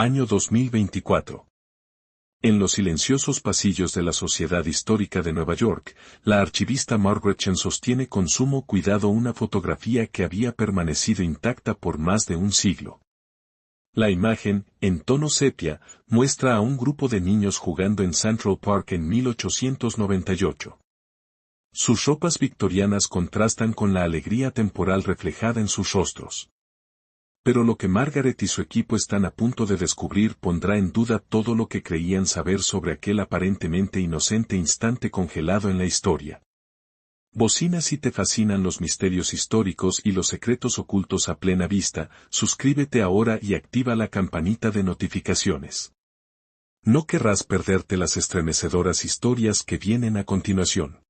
Año 2024. En los silenciosos pasillos de la Sociedad Histórica de Nueva York, la archivista Margaret Chan sostiene con sumo cuidado una fotografía que había permanecido intacta por más de un siglo. La imagen, en tono sepia, muestra a un grupo de niños jugando en Central Park en 1898. Sus ropas victorianas contrastan con la alegría temporal reflejada en sus rostros. Pero lo que Margaret y su equipo están a punto de descubrir pondrá en duda todo lo que creían saber sobre aquel aparentemente inocente instante congelado en la historia. Bocina si te fascinan los misterios históricos y los secretos ocultos a plena vista, suscríbete ahora y activa la campanita de notificaciones. No querrás perderte las estremecedoras historias que vienen a continuación.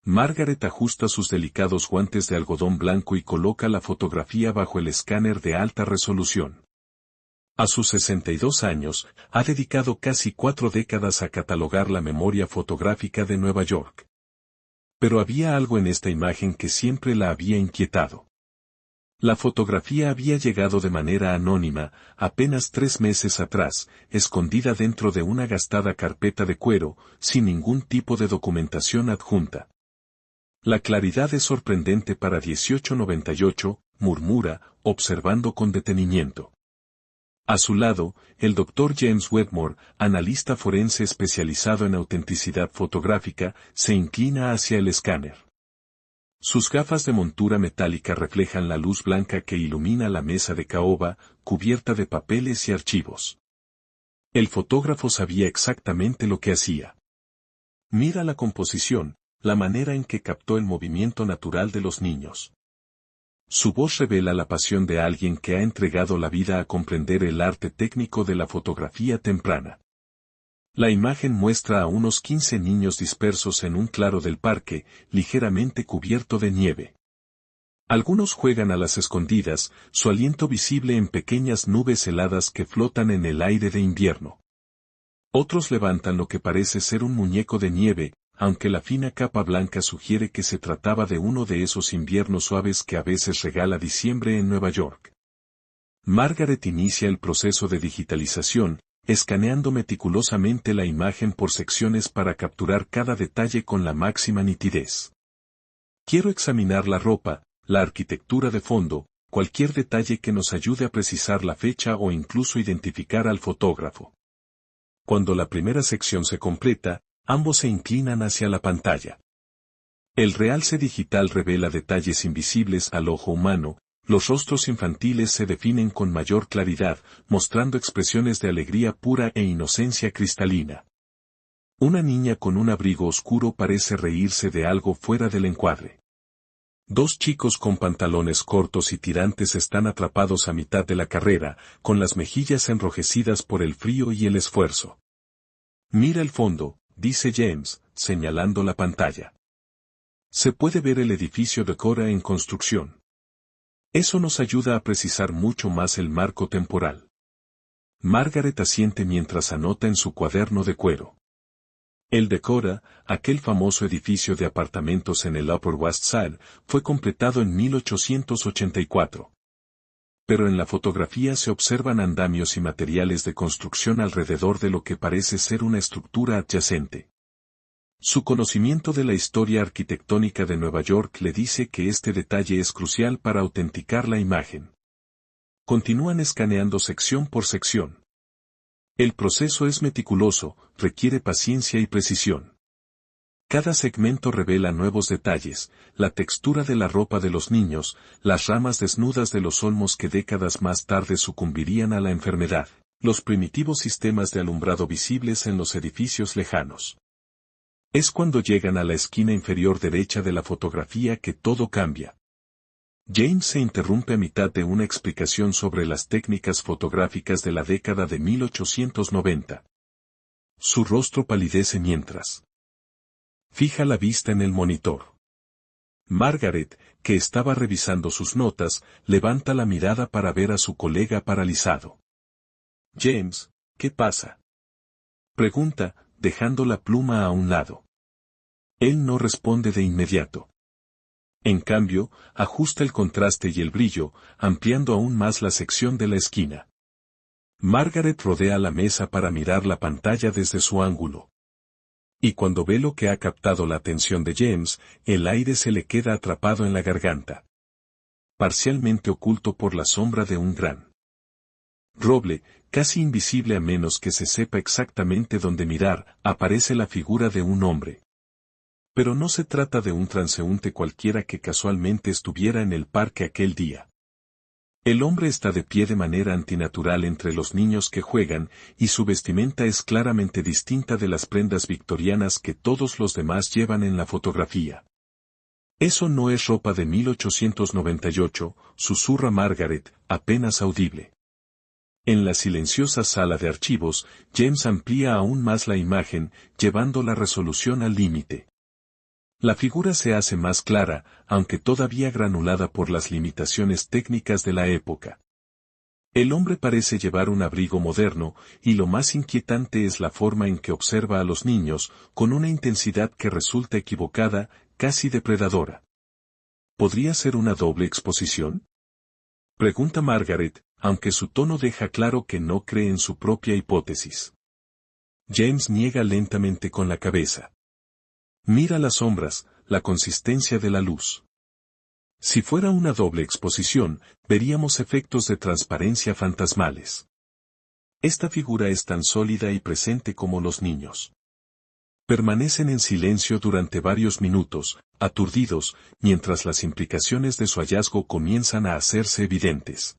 Margaret ajusta sus delicados guantes de algodón blanco y coloca la fotografía bajo el escáner de alta resolución. A sus 62 años, ha dedicado casi 4 décadas a catalogar la memoria fotográfica de Nueva York. Pero había algo en esta imagen que siempre la había inquietado. La fotografía había llegado de manera anónima, apenas 3 meses atrás, escondida dentro de una gastada carpeta de cuero, sin ningún tipo de documentación adjunta. La claridad es sorprendente para 1898, murmura, observando con detenimiento. A su lado, el Dr. James Wedmore, analista forense especializado en autenticidad fotográfica, se inclina hacia el escáner. Sus gafas de montura metálica reflejan la luz blanca que ilumina la mesa de caoba, cubierta de papeles y archivos. El fotógrafo sabía exactamente lo que hacía. Mira la composición, la manera en que captó el movimiento natural de los niños. Su voz revela la pasión de alguien que ha entregado la vida a comprender el arte técnico de la fotografía temprana. La imagen muestra a unos 15 niños dispersos en un claro del parque, ligeramente cubierto de nieve. Algunos juegan a las escondidas, su aliento visible en pequeñas nubes heladas que flotan en el aire de invierno. Otros levantan lo que parece ser un muñeco de nieve, aunque la fina capa blanca sugiere que se trataba de uno de esos inviernos suaves que a veces regala diciembre en Nueva York. Margaret inicia el proceso de digitalización, escaneando meticulosamente la imagen por secciones para capturar cada detalle con la máxima nitidez. Quiero examinar la ropa, la arquitectura de fondo, cualquier detalle que nos ayude a precisar la fecha o incluso identificar al fotógrafo. Cuando la primera sección se completa, ambos se inclinan hacia la pantalla. El realce digital revela detalles invisibles al ojo humano, los rostros infantiles se definen con mayor claridad, mostrando expresiones de alegría pura e inocencia cristalina. Una niña con un abrigo oscuro parece reírse de algo fuera del encuadre. 2 chicos con pantalones cortos y tirantes están atrapados a mitad de la carrera, con las mejillas enrojecidas por el frío y el esfuerzo. Mira el fondo, dice James, señalando la pantalla. Se puede ver el edificio de Cora en construcción. Eso nos ayuda a precisar mucho más el marco temporal. Margaret asiente mientras anota en su cuaderno de cuero. El de Cora, aquel famoso edificio de apartamentos en el Upper West Side, fue completado en 1884. Pero en la fotografía se observan andamios y materiales de construcción alrededor de lo que parece ser una estructura adyacente. Su conocimiento de la historia arquitectónica de Nueva York le dice que este detalle es crucial para autenticar la imagen. Continúan escaneando sección por sección. El proceso es meticuloso, requiere paciencia y precisión. Cada segmento revela nuevos detalles, la textura de la ropa de los niños, las ramas desnudas de los olmos que décadas más tarde sucumbirían a la enfermedad, los primitivos sistemas de alumbrado visibles en los edificios lejanos. Es cuando llegan a la esquina inferior derecha de la fotografía que todo cambia. James se interrumpe a mitad de una explicación sobre las técnicas fotográficas de la década de 1890. Su rostro palidece mientras fija la vista en el monitor. Margaret, que estaba revisando sus notas, levanta la mirada para ver a su colega paralizado. James, ¿qué pasa?, pregunta, dejando la pluma a un lado. Él no responde de inmediato. En cambio, ajusta el contraste y el brillo, ampliando aún más la sección de la esquina. Margaret rodea la mesa para mirar la pantalla desde su ángulo. Y cuando ve lo que ha captado la atención de James, el aire se le queda atrapado en la garganta, parcialmente oculto por la sombra de un gran roble, casi invisible a menos que se sepa exactamente dónde mirar. Aparece la figura de un hombre. Pero no se trata de un transeúnte cualquiera que casualmente estuviera en el parque aquel día. El hombre está de pie de manera antinatural entre los niños que juegan, y su vestimenta es claramente distinta de las prendas victorianas que todos los demás llevan en la fotografía. Eso no es ropa de 1898, susurra Margaret, apenas audible. En la silenciosa sala de archivos, James amplía aún más la imagen, llevando la resolución al límite. La figura se hace más clara, aunque todavía granulada por las limitaciones técnicas de la época. El hombre parece llevar un abrigo moderno, y lo más inquietante es la forma en que observa a los niños, con una intensidad que resulta equivocada, casi depredadora. ¿Podría ser una doble exposición?, pregunta Margaret, aunque su tono deja claro que no cree en su propia hipótesis. James niega lentamente con la cabeza. Mira las sombras, la consistencia de la luz. Si fuera una doble exposición, veríamos efectos de transparencia fantasmales. Esta figura es tan sólida y presente como los niños. Permanecen en silencio durante varios minutos, aturdidos, mientras las implicaciones de su hallazgo comienzan a hacerse evidentes.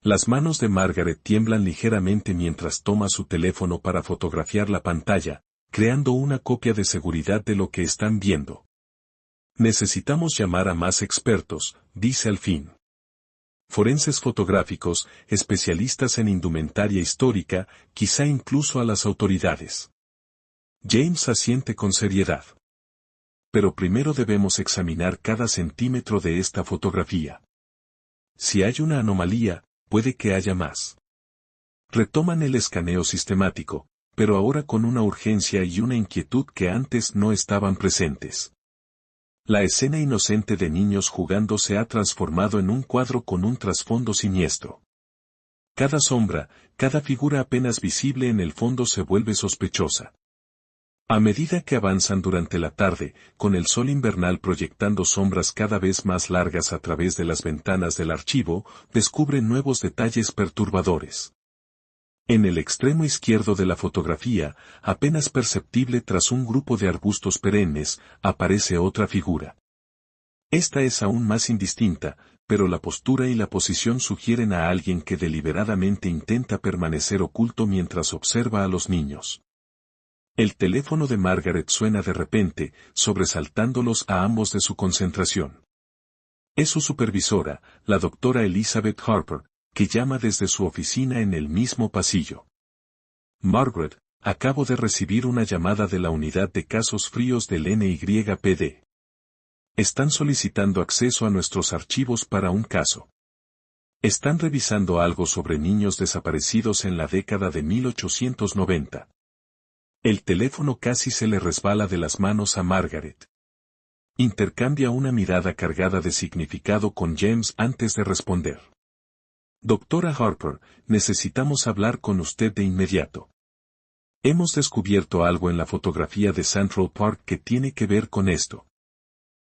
Las manos de Margaret tiemblan ligeramente mientras toma su teléfono para fotografiar la pantalla, creando una copia de seguridad de lo que están viendo. Necesitamos llamar a más expertos, dice al fin. Forenses fotográficos, especialistas en indumentaria histórica, quizá incluso a las autoridades. James asiente con seriedad. Pero primero debemos examinar cada centímetro de esta fotografía. Si hay una anomalía, puede que haya más. Retoman el escaneo sistemático, pero ahora con una urgencia y una inquietud que antes no estaban presentes. La escena inocente de niños jugando se ha transformado en un cuadro con un trasfondo siniestro. Cada sombra, cada figura apenas visible en el fondo se vuelve sospechosa. A medida que avanzan durante la tarde, con el sol invernal proyectando sombras cada vez más largas a través de las ventanas del archivo, descubren nuevos detalles perturbadores. En el extremo izquierdo de la fotografía, apenas perceptible tras un grupo de arbustos perennes, aparece otra figura. Esta es aún más indistinta, pero la postura y la posición sugieren a alguien que deliberadamente intenta permanecer oculto mientras observa a los niños. El teléfono de Margaret suena de repente, sobresaltándolos a ambos de su concentración. Es su supervisora, la doctora Elizabeth Harper, que llama desde su oficina en el mismo pasillo. Margaret, acabo de recibir una llamada de la unidad de casos fríos del NYPD. Están solicitando acceso a nuestros archivos para un caso. Están revisando algo sobre niños desaparecidos en la década de 1890. El teléfono casi se le resbala de las manos a Margaret. Intercambia una mirada cargada de significado con James antes de responder. Doctora Harper, necesitamos hablar con usted de inmediato. Hemos descubierto algo en la fotografía de Central Park que tiene que ver con esto.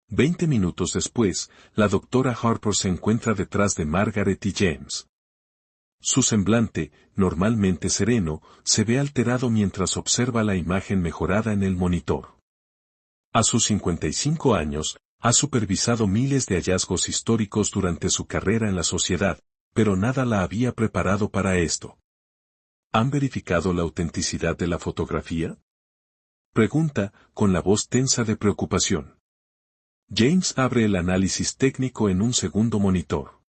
20 minutos después, la doctora Harper se encuentra detrás de Margaret y James. Su semblante, normalmente sereno, se ve alterado mientras observa la imagen mejorada en el monitor. A sus 55 años, ha supervisado miles de hallazgos históricos durante su carrera en la sociedad, pero nada la había preparado para esto. ¿Han verificado la autenticidad de la fotografía?, pregunta, con la voz tensa de preocupación. James abre el análisis técnico en un segundo monitor.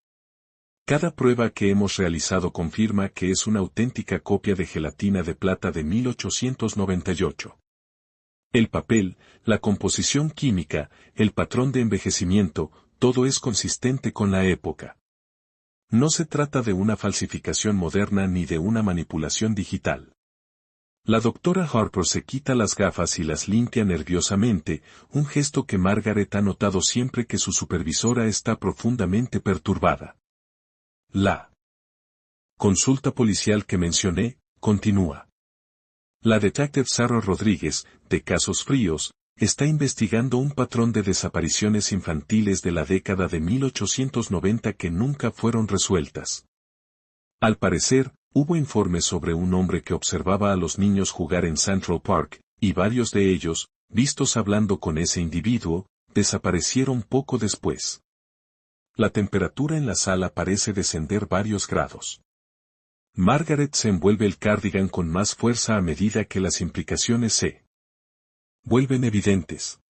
Cada prueba que hemos realizado confirma que es una auténtica copia de gelatina de plata de 1898. El papel, la composición química, el patrón de envejecimiento, todo es consistente con la época. No se trata de una falsificación moderna ni de una manipulación digital. La doctora Harper se quita las gafas y las limpia nerviosamente, un gesto que Margaret ha notado siempre que su supervisora está profundamente perturbada. La Consulta policial que mencioné, continúa. La detective Sarah Rodríguez, de Casos Fríos, está investigando un patrón de desapariciones infantiles de la década de 1890 que nunca fueron resueltas. Al parecer, hubo informes sobre un hombre que observaba a los niños jugar en Central Park, y varios de ellos, vistos hablando con ese individuo, desaparecieron poco después. La temperatura en la sala parece descender varios grados. Margaret se envuelve el cardigan con más fuerza a medida que las implicaciones se vuelven evidentes.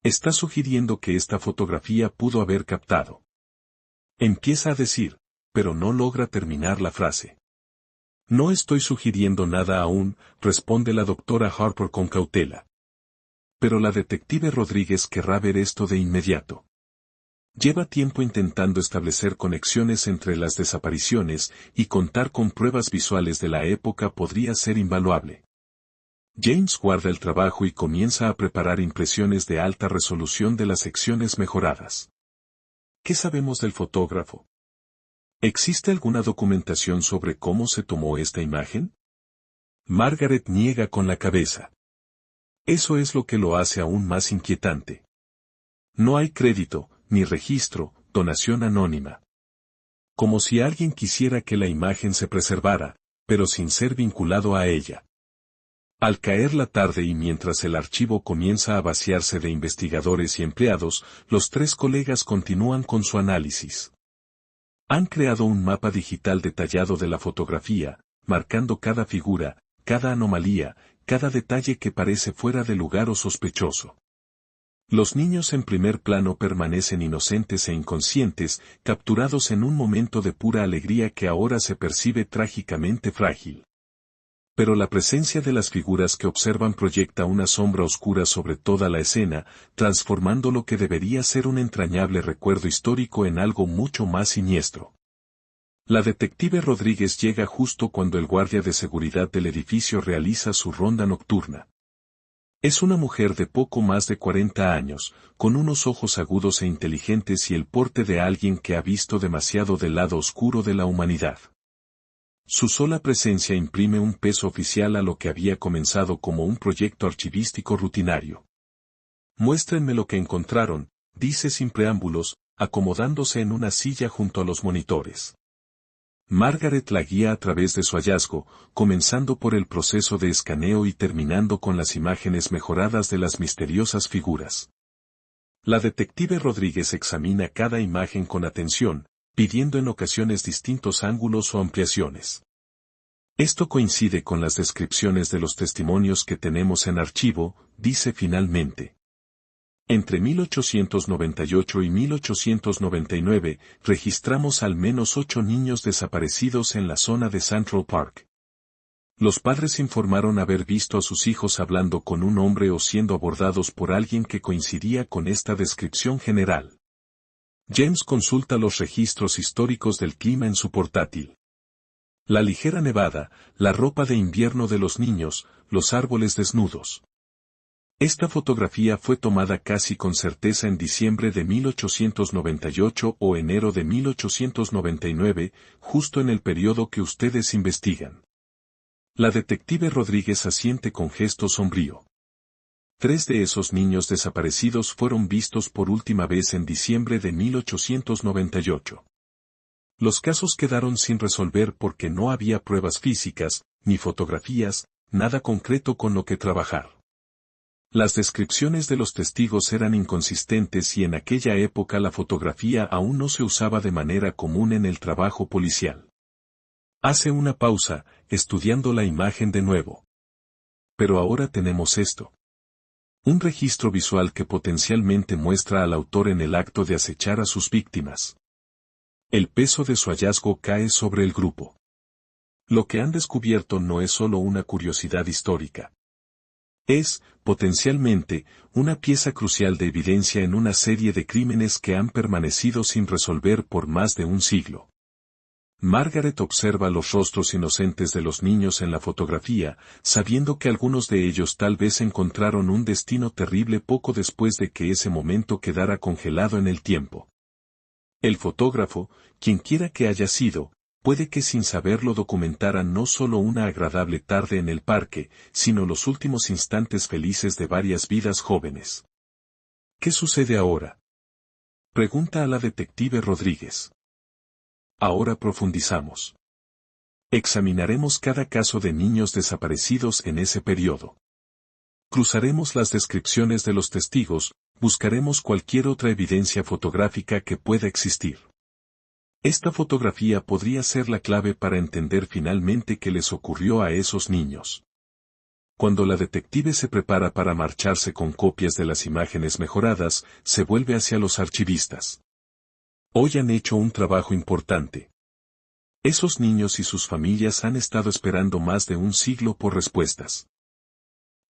Está sugiriendo que esta fotografía pudo haber captado. Empieza a decir, pero no logra terminar la frase. No estoy sugiriendo nada aún, responde la doctora Harper con cautela. Pero la detective Rodríguez querrá ver esto de inmediato. Lleva tiempo intentando establecer conexiones entre las desapariciones y contar con pruebas visuales de la época podría ser invaluable. James guarda el trabajo y comienza a preparar impresiones de alta resolución de las secciones mejoradas. ¿Qué sabemos del fotógrafo? ¿Existe alguna documentación sobre cómo se tomó esta imagen? Margaret niega con la cabeza. Eso es lo que lo hace aún más inquietante. No hay crédito, ni registro, donación anónima. Como si alguien quisiera que la imagen se preservara, pero sin ser vinculado a ella. Al caer la tarde y mientras el archivo comienza a vaciarse de investigadores y empleados, los tres colegas continúan con su análisis. Han creado un mapa digital detallado de la fotografía, marcando cada figura, cada anomalía, cada detalle que parece fuera de lugar o sospechoso. Los niños en primer plano permanecen inocentes e inconscientes, capturados en un momento de pura alegría que ahora se percibe trágicamente frágil. Pero la presencia de las figuras que observan proyecta una sombra oscura sobre toda la escena, transformando lo que debería ser un entrañable recuerdo histórico en algo mucho más siniestro. La detective Rodríguez llega justo cuando el guardia de seguridad del edificio realiza su ronda nocturna. Es una mujer de poco más de 40 años, con unos ojos agudos e inteligentes y el porte de alguien que ha visto demasiado del lado oscuro de la humanidad. Su sola presencia imprime un peso oficial a lo que había comenzado como un proyecto archivístico rutinario. Muéstrenme lo que encontraron, dice sin preámbulos, acomodándose en una silla junto a los monitores. Margaret la guía a través de su hallazgo, comenzando por el proceso de escaneo y terminando con las imágenes mejoradas de las misteriosas figuras. La detective Rodríguez examina cada imagen con atención, pidiendo en ocasiones distintos ángulos o ampliaciones. Esto coincide con las descripciones de los testimonios que tenemos en archivo, dice finalmente. Entre 1898 y 1899, registramos al menos 8 niños desaparecidos en la zona de Central Park. Los padres informaron haber visto a sus hijos hablando con un hombre o siendo abordados por alguien que coincidía con esta descripción general. James consulta los registros históricos del clima en su portátil. La ligera nevada, la ropa de invierno de los niños, los árboles desnudos. Esta fotografía fue tomada casi con certeza en diciembre de 1898 o enero de 1899, justo en el periodo que ustedes investigan. La detective Rodríguez asiente con gesto sombrío. 3 de esos niños desaparecidos fueron vistos por última vez en diciembre de 1898. Los casos quedaron sin resolver porque no había pruebas físicas, ni fotografías, nada concreto con lo que trabajar. Las descripciones de los testigos eran inconsistentes y en aquella época la fotografía aún no se usaba de manera común en el trabajo policial. Hace una pausa, estudiando la imagen de nuevo. Pero ahora tenemos esto. Un registro visual que potencialmente muestra al autor en el acto de acechar a sus víctimas. El peso de su hallazgo cae sobre el grupo. Lo que han descubierto no es solo una curiosidad histórica. Es, potencialmente, una pieza crucial de evidencia en una serie de crímenes que han permanecido sin resolver por más de un siglo. Margaret observa los rostros inocentes de los niños en la fotografía, sabiendo que algunos de ellos tal vez encontraron un destino terrible poco después de que ese momento quedara congelado en el tiempo. El fotógrafo, quien quiera que haya sido, Puede que sin saberlo documentaran no solo una agradable tarde en el parque, sino los últimos instantes felices de varias vidas jóvenes. ¿Qué sucede ahora? Pregunta a la detective Rodríguez. Ahora profundizamos. Examinaremos cada caso de niños desaparecidos en ese periodo. Cruzaremos las descripciones de los testigos, buscaremos cualquier otra evidencia fotográfica que pueda existir. Esta fotografía podría ser la clave para entender finalmente qué les ocurrió a esos niños. Cuando la detective se prepara para marcharse con copias de las imágenes mejoradas, se vuelve hacia los archivistas. Hoy han hecho un trabajo importante. Esos niños y sus familias han estado esperando más de un siglo por respuestas.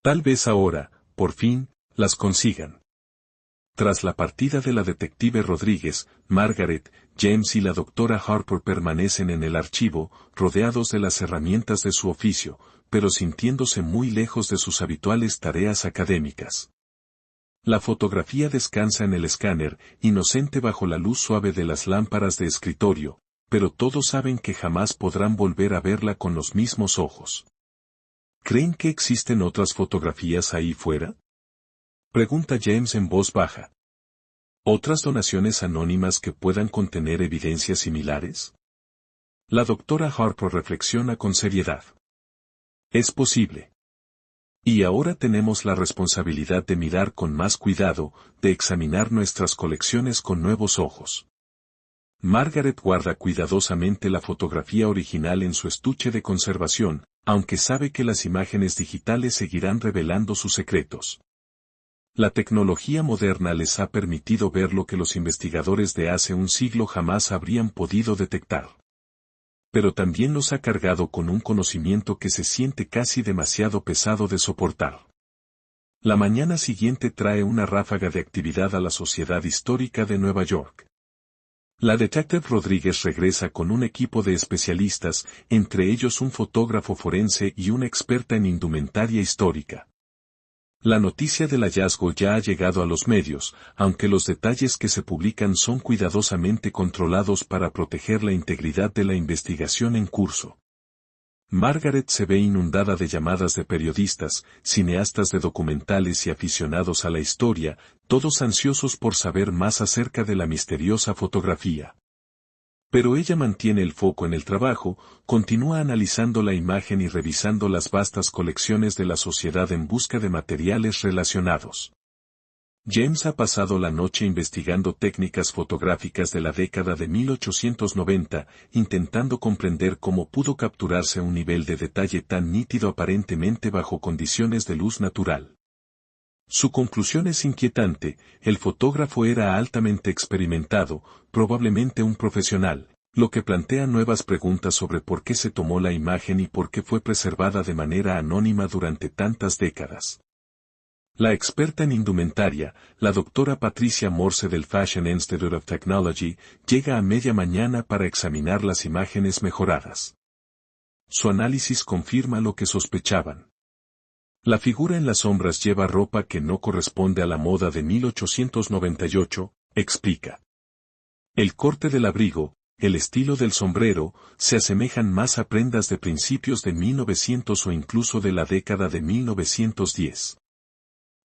Tal vez ahora, por fin, las consigan. Tras la partida de la detective Rodríguez, Margaret, James y la doctora Harper permanecen en el archivo, rodeados de las herramientas de su oficio, pero sintiéndose muy lejos de sus habituales tareas académicas. La fotografía descansa en el escáner, inocente bajo la luz suave de las lámparas de escritorio, pero todos saben que jamás podrán volver a verla con los mismos ojos. ¿Creen que existen otras fotografías ahí fuera? Pregunta James en voz baja. ¿Otras donaciones anónimas que puedan contener evidencias similares? La doctora Harper reflexiona con seriedad. Es posible. Y ahora tenemos la responsabilidad de mirar con más cuidado, de examinar nuestras colecciones con nuevos ojos. Margaret guarda cuidadosamente la fotografía original en su estuche de conservación, aunque sabe que las imágenes digitales seguirán revelando sus secretos. La tecnología moderna les ha permitido ver lo que los investigadores de hace un siglo jamás habrían podido detectar. Pero también los ha cargado con un conocimiento que se siente casi demasiado pesado de soportar. La mañana siguiente trae una ráfaga de actividad a la Sociedad Histórica de Nueva York. La detective Rodríguez regresa con un equipo de especialistas, entre ellos un fotógrafo forense y una experta en indumentaria histórica. La noticia del hallazgo ya ha llegado a los medios, aunque los detalles que se publican son cuidadosamente controlados para proteger la integridad de la investigación en curso. Margaret se ve inundada de llamadas de periodistas, cineastas de documentales y aficionados a la historia, todos ansiosos por saber más acerca de la misteriosa fotografía. Pero ella mantiene el foco en el trabajo, continúa analizando la imagen y revisando las vastas colecciones de la sociedad en busca de materiales relacionados. James ha pasado la noche investigando técnicas fotográficas de la década de 1890, intentando comprender cómo pudo capturarse un nivel de detalle tan nítido aparentemente bajo condiciones de luz natural. Su conclusión es inquietante: el fotógrafo era altamente experimentado, probablemente un profesional, lo que plantea nuevas preguntas sobre por qué se tomó la imagen y por qué fue preservada de manera anónima durante tantas décadas. La experta en indumentaria, la doctora Patricia Morse del Fashion Institute of Technology, llega a media mañana para examinar las imágenes mejoradas. Su análisis confirma lo que sospechaban. La figura en las sombras lleva ropa que no corresponde a la moda de 1898, explica. El corte del abrigo, el estilo del sombrero, se asemejan más a prendas de principios de 1900 o incluso de la década de 1910.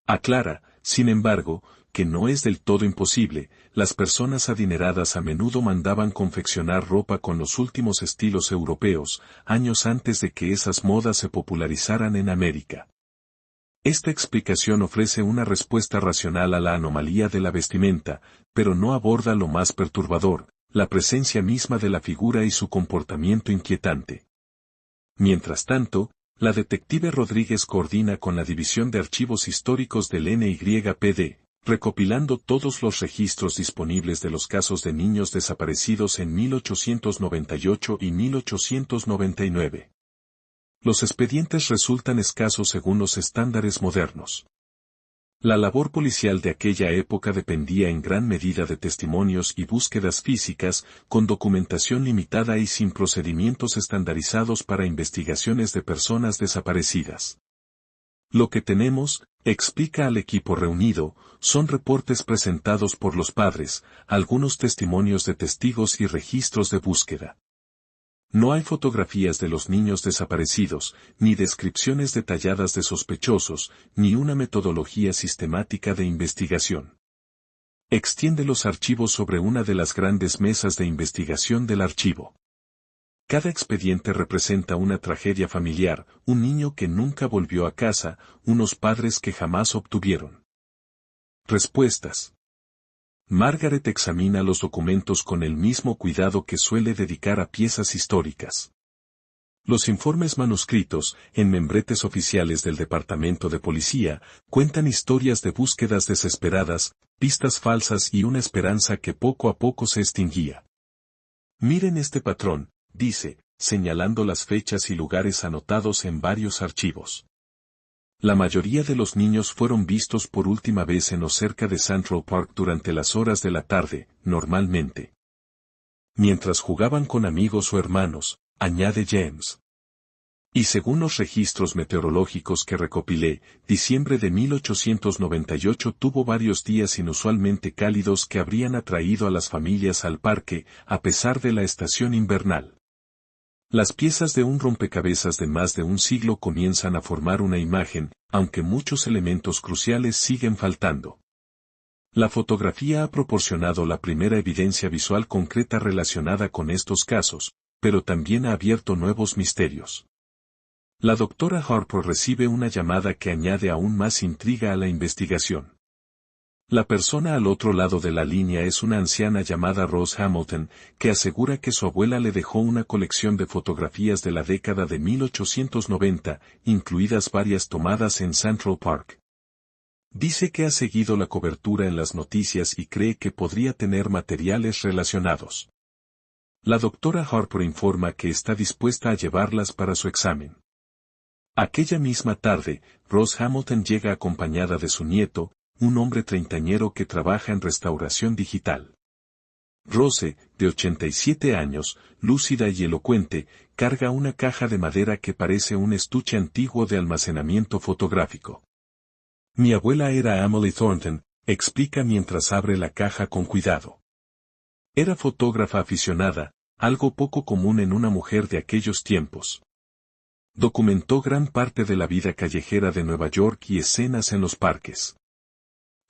Aclara, sin embargo, que no es del todo imposible, las personas adineradas a menudo mandaban confeccionar ropa con los últimos estilos europeos, años antes de que esas modas se popularizaran en América. Esta explicación ofrece una respuesta racional a la anomalía de la vestimenta, pero no aborda lo más perturbador, la presencia misma de la figura y su comportamiento inquietante. Mientras tanto, la detective Rodríguez coordina con la División de Archivos Históricos del NYPD, recopilando todos los registros disponibles de los casos de niños desaparecidos en 1898 y 1899. Los expedientes resultan escasos según los estándares modernos. La labor policial de aquella época dependía en gran medida de testimonios y búsquedas físicas, con documentación limitada y sin procedimientos estandarizados para investigaciones de personas desaparecidas. Lo que tenemos, explica al equipo reunido, son reportes presentados por los padres, algunos testimonios de testigos y registros de búsqueda. No hay fotografías de los niños desaparecidos, ni descripciones detalladas de sospechosos, ni una metodología sistemática de investigación. Extiende los archivos sobre una de las grandes mesas de investigación del archivo. Cada expediente representa una tragedia familiar, un niño que nunca volvió a casa, unos padres que jamás obtuvieron respuestas. Margaret examina los documentos con el mismo cuidado que suele dedicar a piezas históricas. Los informes manuscritos, en membretes oficiales del Departamento de Policía, cuentan historias de búsquedas desesperadas, pistas falsas y una esperanza que poco a poco se extinguía. Miren este patrón, dice, señalando las fechas y lugares anotados en varios archivos. La mayoría de los niños fueron vistos por última vez en o cerca de Central Park durante las horas de la tarde, normalmente mientras jugaban con amigos o hermanos, añade James. Y según los registros meteorológicos que recopilé, diciembre de 1898 tuvo varios días inusualmente cálidos que habrían atraído a las familias al parque, a pesar de la estación invernal. Las piezas de un rompecabezas de más de un siglo comienzan a formar una imagen, aunque muchos elementos cruciales siguen faltando. La fotografía ha proporcionado la primera evidencia visual concreta relacionada con estos casos, pero también ha abierto nuevos misterios. La doctora Harper recibe una llamada que añade aún más intriga a la investigación. La persona al otro lado de la línea es una anciana llamada Rose Hamilton, que asegura que su abuela le dejó una colección de fotografías de la década de 1890, incluidas varias tomadas en Central Park. Dice que ha seguido la cobertura en las noticias y cree que podría tener materiales relacionados. La doctora Harper informa que está dispuesta a llevarlas para su examen. Aquella misma tarde, Rose Hamilton llega acompañada de su nieto, un hombre treintañero que trabaja en restauración digital. Rose, de 87 años, lúcida y elocuente, carga una caja de madera que parece un estuche antiguo de almacenamiento fotográfico. Mi abuela era Emily Thornton, explica mientras abre la caja con cuidado. Era fotógrafa aficionada, algo poco común en una mujer de aquellos tiempos. Documentó gran parte de la vida callejera de Nueva York y escenas en los parques.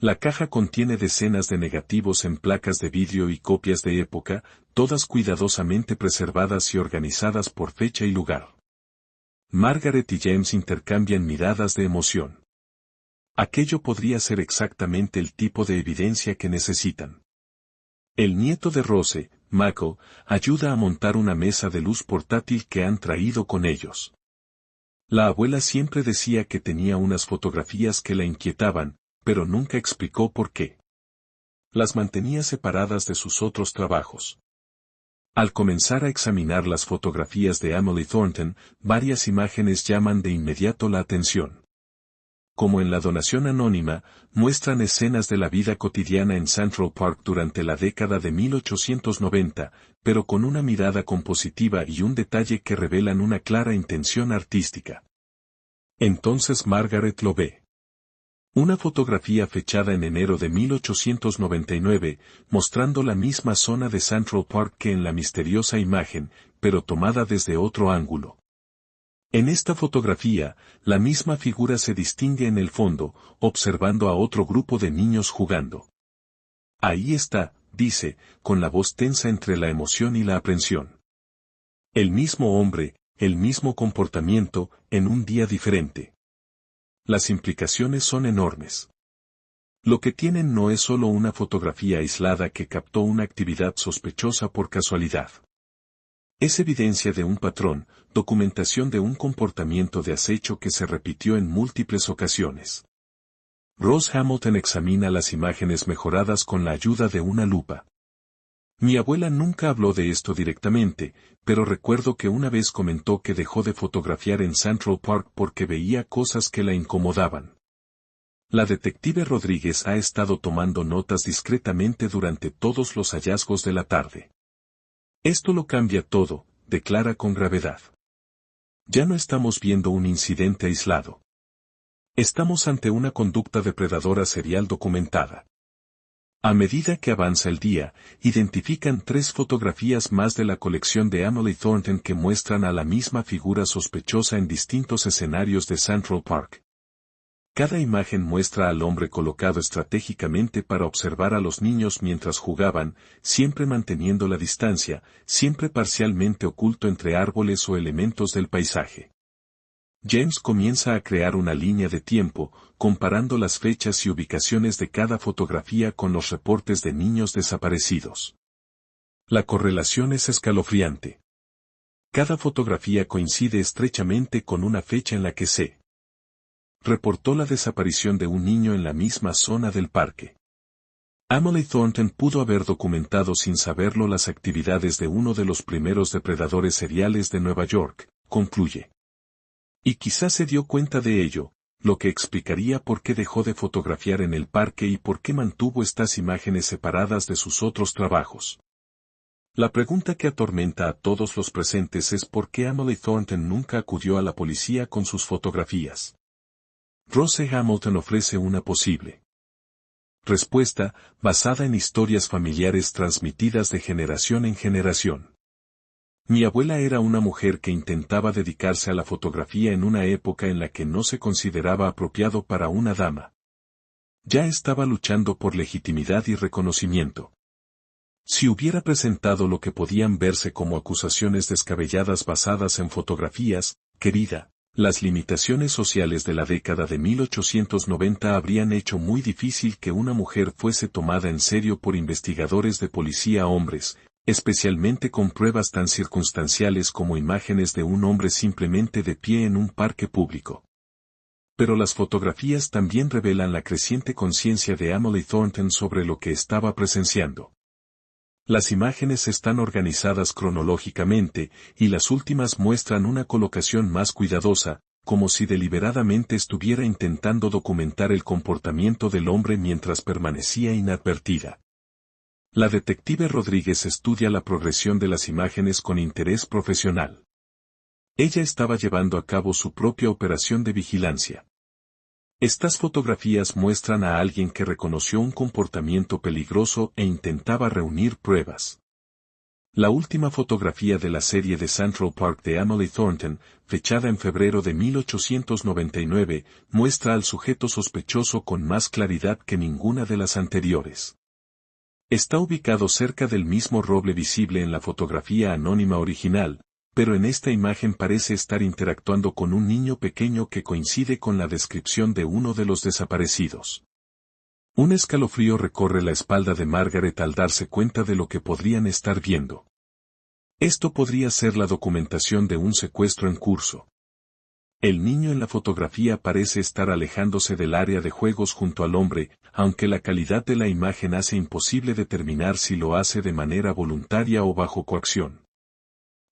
La caja contiene decenas de negativos en placas de vidrio y copias de época, todas cuidadosamente preservadas y organizadas por fecha y lugar. Margaret y James intercambian miradas de emoción. Aquello podría ser exactamente el tipo de evidencia que necesitan. El nieto de Rose, Michael, ayuda a montar una mesa de luz portátil que han traído con ellos. La abuela siempre decía que tenía unas fotografías que la inquietaban, pero nunca explicó por qué. Las mantenía separadas de sus otros trabajos. Al comenzar a examinar las fotografías de Emily Thornton, varias imágenes llaman de inmediato la atención. Como en la donación anónima, muestran escenas de la vida cotidiana en Central Park durante la década de 1890, pero con una mirada compositiva y un detalle que revelan una clara intención artística. Entonces Margaret lo ve. Una fotografía fechada en enero de 1899, mostrando la misma zona de Central Park que en la misteriosa imagen, pero tomada desde otro ángulo. En esta fotografía, la misma figura se distingue en el fondo, observando a otro grupo de niños jugando. Ahí está, dice, con la voz tensa entre la emoción y la aprensión. El mismo hombre, el mismo comportamiento, en un día diferente. Las implicaciones son enormes. Lo que tienen no es solo una fotografía aislada que captó una actividad sospechosa por casualidad. Es evidencia de un patrón, documentación de un comportamiento de acecho que se repitió en múltiples ocasiones. Rose Hamilton examina las imágenes mejoradas con la ayuda de una lupa. Mi abuela nunca habló de esto directamente, pero recuerdo que una vez comentó que dejó de fotografiar en Central Park porque veía cosas que la incomodaban. La detective Rodríguez ha estado tomando notas discretamente durante todos los hallazgos de la tarde. Esto lo cambia todo, declara con gravedad. Ya no estamos viendo un incidente aislado. Estamos ante una conducta depredadora serial documentada. A medida que avanza el día, identifican 3 fotografías más de la colección de Emily Thornton que muestran a la misma figura sospechosa en distintos escenarios de Central Park. Cada imagen muestra al hombre colocado estratégicamente para observar a los niños mientras jugaban, siempre manteniendo la distancia, siempre parcialmente oculto entre árboles o elementos del paisaje. James comienza a crear una línea de tiempo, comparando las fechas y ubicaciones de cada fotografía con los reportes de niños desaparecidos. La correlación es escalofriante. Cada fotografía coincide estrechamente con una fecha en la que se reportó la desaparición de un niño en la misma zona del parque. Emily Thornton pudo haber documentado sin saberlo las actividades de uno de los primeros depredadores seriales de Nueva York, concluye. Y quizás se dio cuenta de ello, lo que explicaría por qué dejó de fotografiar en el parque y por qué mantuvo estas imágenes separadas de sus otros trabajos. La pregunta que atormenta a todos los presentes es por qué Emily Thornton nunca acudió a la policía con sus fotografías. Rose Hamilton ofrece una posible respuesta, basada en historias familiares transmitidas de generación en generación. Mi abuela era una mujer que intentaba dedicarse a la fotografía en una época en la que no se consideraba apropiado para una dama. Ya estaba luchando por legitimidad y reconocimiento. Si hubiera presentado lo que podían verse como acusaciones descabelladas basadas en fotografías, querida, las limitaciones sociales de la década de 1890 habrían hecho muy difícil que una mujer fuese tomada en serio por investigadores de policía hombres, especialmente con pruebas tan circunstanciales como imágenes de un hombre simplemente de pie en un parque público. Pero las fotografías también revelan la creciente conciencia de Emily Thornton sobre lo que estaba presenciando. Las imágenes están organizadas cronológicamente, y las últimas muestran una colocación más cuidadosa, como si deliberadamente estuviera intentando documentar el comportamiento del hombre mientras permanecía inadvertida. La detective Rodríguez estudia la progresión de las imágenes con interés profesional. Ella estaba llevando a cabo su propia operación de vigilancia. Estas fotografías muestran a alguien que reconoció un comportamiento peligroso e intentaba reunir pruebas. La última fotografía de la serie de Central Park de Emily Thornton, fechada en febrero de 1899, muestra al sujeto sospechoso con más claridad que ninguna de las anteriores. Está ubicado cerca del mismo roble visible en la fotografía anónima original, pero en esta imagen parece estar interactuando con un niño pequeño que coincide con la descripción de uno de los desaparecidos. Un escalofrío recorre la espalda de Margaret al darse cuenta de lo que podrían estar viendo. Esto podría ser la documentación de un secuestro en curso. El niño en la fotografía parece estar alejándose del área de juegos junto al hombre, aunque la calidad de la imagen hace imposible determinar si lo hace de manera voluntaria o bajo coacción.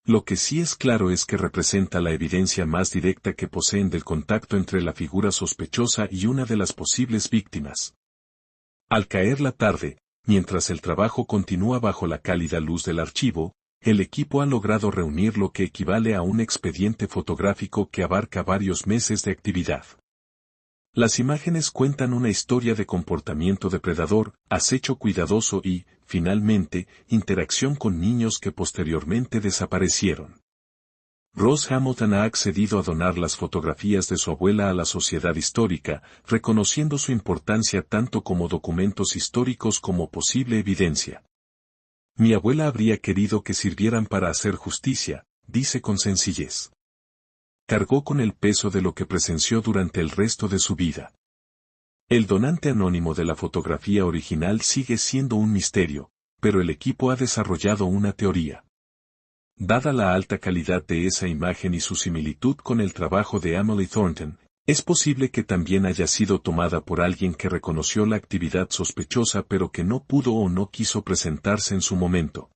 Lo que sí es claro es que representa la evidencia más directa que poseen del contacto entre la figura sospechosa y una de las posibles víctimas. Al caer la tarde, mientras el trabajo continúa bajo la cálida luz del archivo, el equipo ha logrado reunir lo que equivale a un expediente fotográfico que abarca varios meses de actividad. Las imágenes cuentan una historia de comportamiento depredador, acecho cuidadoso y, finalmente, interacción con niños que posteriormente desaparecieron. Rose Hamilton ha accedido a donar las fotografías de su abuela a la Sociedad Histórica, reconociendo su importancia tanto como documentos históricos como posible evidencia. Mi abuela habría querido que sirvieran para hacer justicia, dice con sencillez. Cargó con el peso de lo que presenció durante el resto de su vida. El donante anónimo de la fotografía original sigue siendo un misterio, pero el equipo ha desarrollado una teoría. Dada la alta calidad de esa imagen y su similitud con el trabajo de Emily Thornton, es posible que también haya sido tomada por alguien que reconoció la actividad sospechosa pero que no pudo o no quiso presentarse en su momento.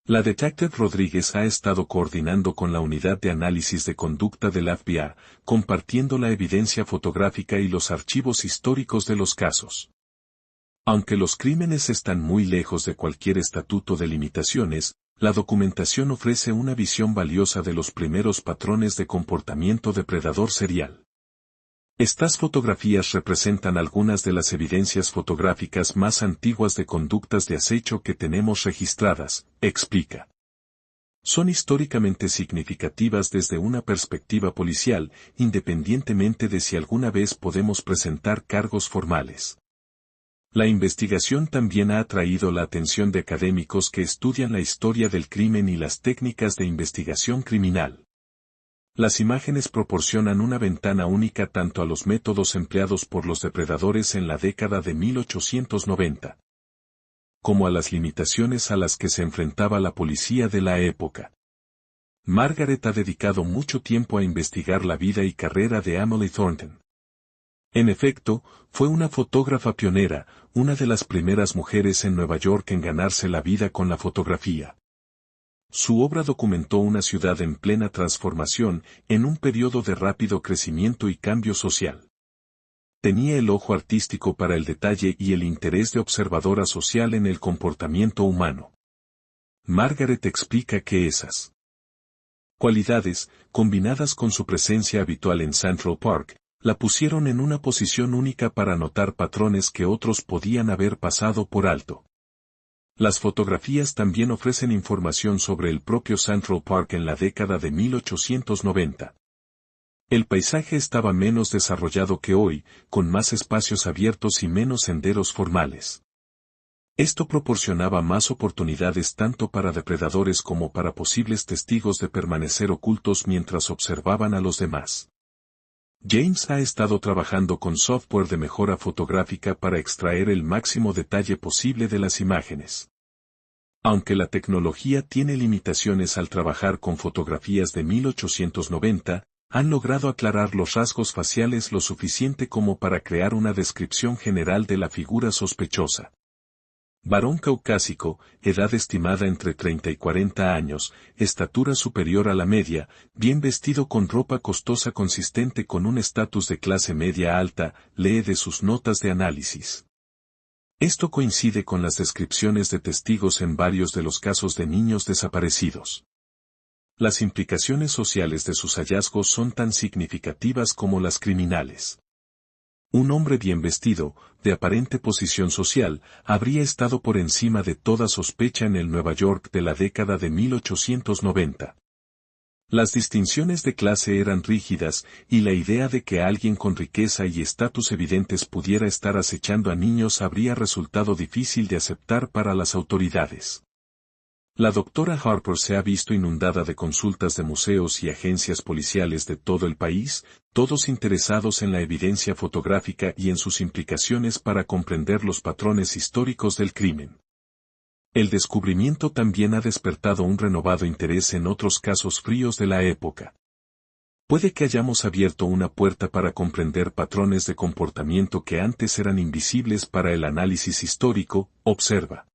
La detective Rodríguez ha estado coordinando con la unidad de análisis de conducta del FBI, compartiendo la evidencia fotográfica y los archivos históricos de los casos. Aunque los crímenes están muy lejos de cualquier estatuto de limitaciones, la documentación ofrece una visión valiosa de los primeros patrones de comportamiento depredador serial. Estas fotografías representan algunas de las evidencias fotográficas más antiguas de conductas de acecho que tenemos registradas, explica. Son históricamente significativas desde una perspectiva policial, independientemente de si alguna vez podemos presentar cargos formales. La investigación también ha atraído la atención de académicos que estudian la historia del crimen y las técnicas de investigación criminal. Las imágenes proporcionan una ventana única tanto a los métodos empleados por los depredadores en la década de 1890, como a las limitaciones a las que se enfrentaba la policía de la época. Margaret ha dedicado mucho tiempo a investigar la vida y carrera de Emily Thornton. En efecto, fue una fotógrafa pionera, una de las primeras mujeres en Nueva York en ganarse la vida con la fotografía. Su obra documentó una ciudad en plena transformación, en un periodo de rápido crecimiento y cambio social. Tenía el ojo artístico para el detalle y el interés de observadora social en el comportamiento humano. Margaret explica que esas cualidades, combinadas con su presencia habitual en Central Park, la pusieron en una posición única para notar patrones que otros podían haber pasado por alto. Las fotografías también ofrecen información sobre el propio Central Park en la década de 1890. El paisaje estaba menos desarrollado que hoy, con más espacios abiertos y menos senderos formales. Esto proporcionaba más oportunidades tanto para depredadores como para posibles testigos de permanecer ocultos mientras observaban a los demás. James ha estado trabajando con software de mejora fotográfica para extraer el máximo detalle posible de las imágenes. Aunque la tecnología tiene limitaciones al trabajar con fotografías de 1890, han logrado aclarar los rasgos faciales lo suficiente como para crear una descripción general de la figura sospechosa. Varón caucásico, edad estimada entre 30 y 40 años, estatura superior a la media, bien vestido con ropa costosa consistente con un estatus de clase media alta, lee de sus notas de análisis. Esto coincide con las descripciones de testigos en varios de los casos de niños desaparecidos. Las implicaciones sociales de sus hallazgos son tan significativas como las criminales. Un hombre bien vestido, de aparente posición social, habría estado por encima de toda sospecha en el Nueva York de la década de 1890. Las distinciones de clase eran rígidas, y la idea de que alguien con riqueza y estatus evidentes pudiera estar acechando a niños habría resultado difícil de aceptar para las autoridades. La doctora Harper se ha visto inundada de consultas de museos y agencias policiales de todo el país, todos interesados en la evidencia fotográfica y en sus implicaciones para comprender los patrones históricos del crimen. El descubrimiento también ha despertado un renovado interés en otros casos fríos de la época. Puede que hayamos abierto una puerta para comprender patrones de comportamiento que antes eran invisibles para el análisis histórico, observa.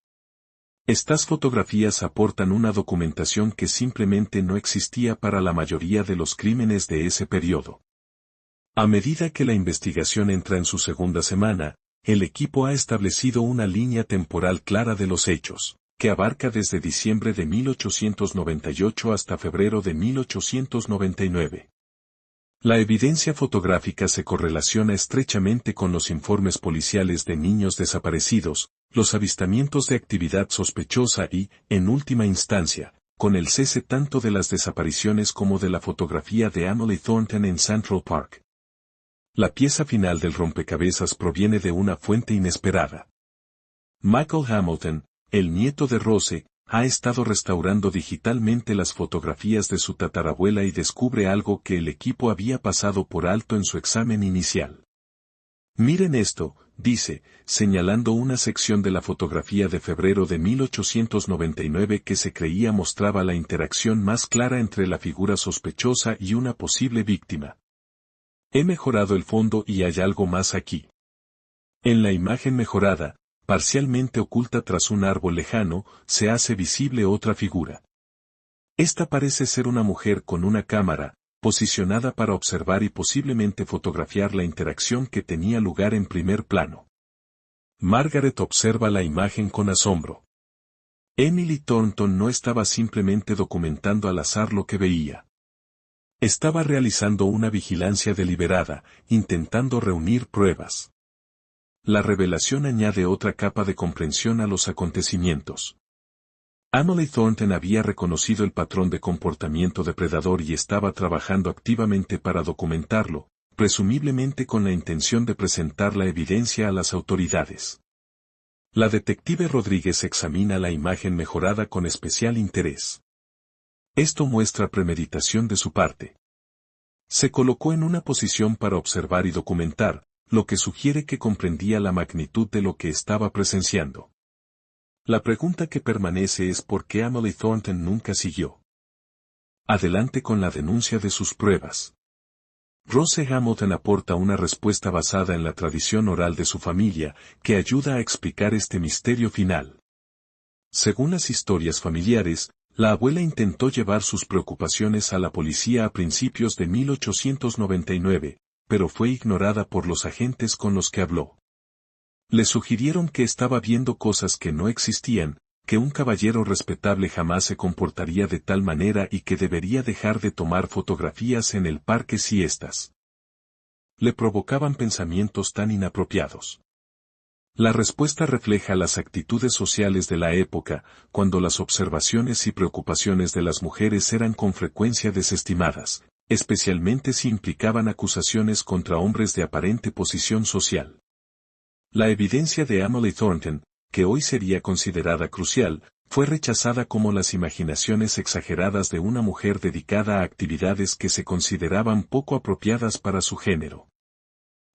Estas fotografías aportan una documentación que simplemente no existía para la mayoría de los crímenes de ese periodo. A medida que la investigación entra en su segunda semana, el equipo ha establecido una línea temporal clara de los hechos, que abarca desde diciembre de 1898 hasta febrero de 1899. La evidencia fotográfica se correlaciona estrechamente con los informes policiales de niños desaparecidos, los avistamientos de actividad sospechosa y, en última instancia, con el cese tanto de las desapariciones como de la fotografía de Emily Thornton en Central Park. La pieza final del rompecabezas proviene de una fuente inesperada. Michael Hamilton, el nieto de Rose, ha estado restaurando digitalmente las fotografías de su tatarabuela y descubre algo que el equipo había pasado por alto en su examen inicial. Miren esto, dice, señalando una sección de la fotografía de febrero de 1899 que se creía mostraba la interacción más clara entre la figura sospechosa y una posible víctima. He mejorado el fondo y hay algo más aquí. En la imagen mejorada, parcialmente oculta tras un árbol lejano, se hace visible otra figura. Esta parece ser una mujer con una cámara, posicionada para observar y posiblemente fotografiar la interacción que tenía lugar en primer plano. Margaret observa la imagen con asombro. Emily Thornton no estaba simplemente documentando al azar lo que veía. Estaba realizando una vigilancia deliberada, intentando reunir pruebas. La revelación añade otra capa de comprensión a los acontecimientos. Emily Thornton había reconocido el patrón de comportamiento depredador y estaba trabajando activamente para documentarlo, presumiblemente con la intención de presentar la evidencia a las autoridades. La detective Rodríguez examina la imagen mejorada con especial interés. Esto muestra premeditación de su parte. Se colocó en una posición para observar y documentar, lo que sugiere que comprendía la magnitud de lo que estaba presenciando. La pregunta que permanece es por qué Emily Thornton nunca siguió adelante con la denuncia de sus pruebas. Rose Hamilton aporta una respuesta basada en la tradición oral de su familia, que ayuda a explicar este misterio final. Según las historias familiares, la abuela intentó llevar sus preocupaciones a la policía a principios de 1899, pero fue ignorada por los agentes con los que habló. Le sugirieron que estaba viendo cosas que no existían, que un caballero respetable jamás se comportaría de tal manera y que debería dejar de tomar fotografías en el parque si éstas le provocaban pensamientos tan inapropiados. La respuesta refleja las actitudes sociales de la época, cuando las observaciones y preocupaciones de las mujeres eran con frecuencia desestimadas, especialmente si implicaban acusaciones contra hombres de aparente posición social. La evidencia de Emily Thornton, que hoy sería considerada crucial, fue rechazada como las imaginaciones exageradas de una mujer dedicada a actividades que se consideraban poco apropiadas para su género.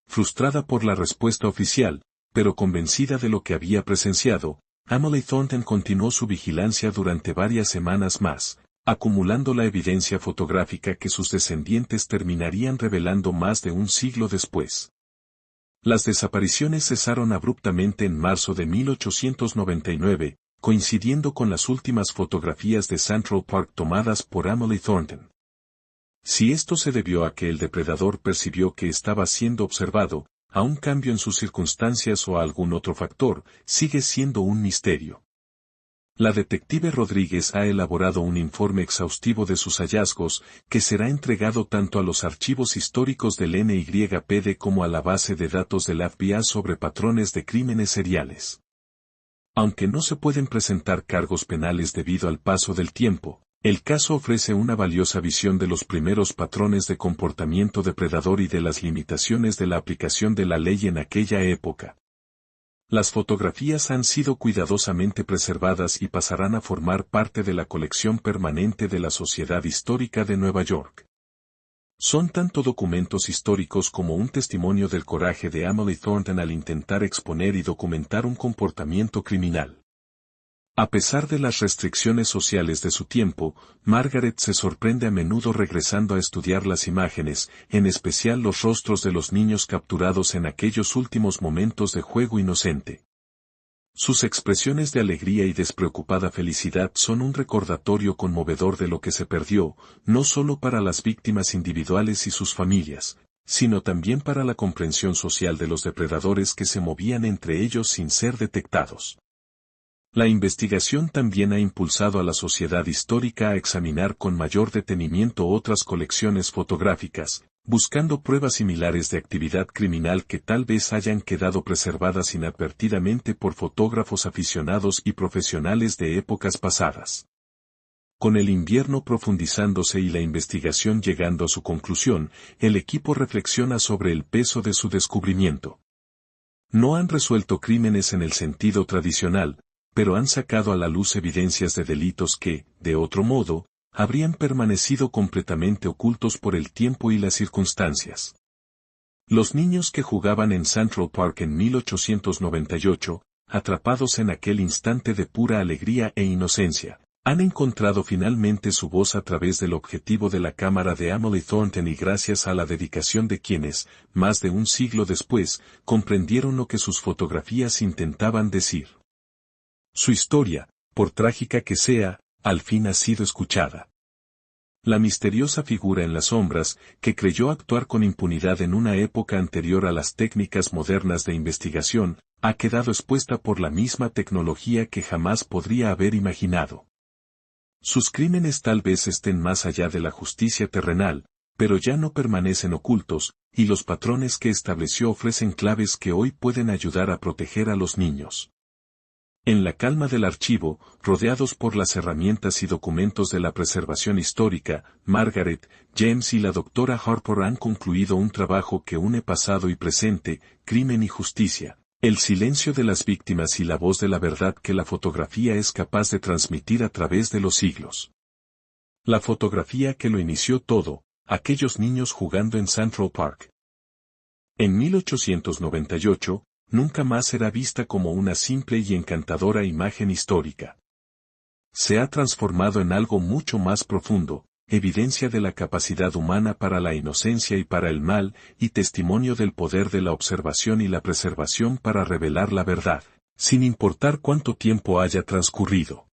Frustrada por la respuesta oficial, pero convencida de lo que había presenciado, Emily Thornton continuó su vigilancia durante varias semanas más, acumulando la evidencia fotográfica que sus descendientes terminarían revelando más de un siglo después. Las desapariciones cesaron abruptamente en marzo de 1899, coincidiendo con las últimas fotografías de Central Park tomadas por Emily Thornton. Si esto se debió a que el depredador percibió que estaba siendo observado, a un cambio en sus circunstancias o a algún otro factor, sigue siendo un misterio. La detective Rodríguez ha elaborado un informe exhaustivo de sus hallazgos, que será entregado tanto a los archivos históricos del NYPD como a la base de datos del FBI sobre patrones de crímenes seriales. Aunque no se pueden presentar cargos penales debido al paso del tiempo, el caso ofrece una valiosa visión de los primeros patrones de comportamiento depredador y de las limitaciones de la aplicación de la ley en aquella época. Las fotografías han sido cuidadosamente preservadas y pasarán a formar parte de la colección permanente de la Sociedad Histórica de Nueva York. Son tanto documentos históricos como un testimonio del coraje de Emily Thornton al intentar exponer y documentar un comportamiento criminal. A pesar de las restricciones sociales de su tiempo, Margaret se sorprende a menudo regresando a estudiar las imágenes, en especial los rostros de los niños capturados en aquellos últimos momentos de juego inocente. Sus expresiones de alegría y despreocupada felicidad son un recordatorio conmovedor de lo que se perdió, no solo para las víctimas individuales y sus familias, sino también para la comprensión social de los depredadores que se movían entre ellos sin ser detectados. La investigación también ha impulsado a la sociedad histórica a examinar con mayor detenimiento otras colecciones fotográficas, buscando pruebas similares de actividad criminal que tal vez hayan quedado preservadas inadvertidamente por fotógrafos aficionados y profesionales de épocas pasadas. Con el invierno profundizándose y la investigación llegando a su conclusión, el equipo reflexiona sobre el peso de su descubrimiento. No han resuelto crímenes en el sentido tradicional, pero han sacado a la luz evidencias de delitos que, de otro modo, habrían permanecido completamente ocultos por el tiempo y las circunstancias. Los niños que jugaban en Central Park en 1898, atrapados en aquel instante de pura alegría e inocencia, han encontrado finalmente su voz a través del objetivo de la cámara de Emily Thornton y gracias a la dedicación de quienes, más de un siglo después, comprendieron lo que sus fotografías intentaban decir. Su historia, por trágica que sea, al fin ha sido escuchada. La misteriosa figura en las sombras, que creyó actuar con impunidad en una época anterior a las técnicas modernas de investigación, ha quedado expuesta por la misma tecnología que jamás podría haber imaginado. Sus crímenes tal vez estén más allá de la justicia terrenal, pero ya no permanecen ocultos, y los patrones que estableció ofrecen claves que hoy pueden ayudar a proteger a los niños. En la calma del archivo, rodeados por las herramientas y documentos de la preservación histórica, Margaret, James y la doctora Harper han concluido un trabajo que une pasado y presente, crimen y justicia, el silencio de las víctimas y la voz de la verdad que la fotografía es capaz de transmitir a través de los siglos. La fotografía que lo inició todo, aquellos niños jugando en Central Park. En 1898, nunca más será vista como una simple y encantadora imagen histórica. Se ha transformado en algo mucho más profundo, evidencia de la capacidad humana para la inocencia y para el mal, y testimonio del poder de la observación y la preservación para revelar la verdad, sin importar cuánto tiempo haya transcurrido.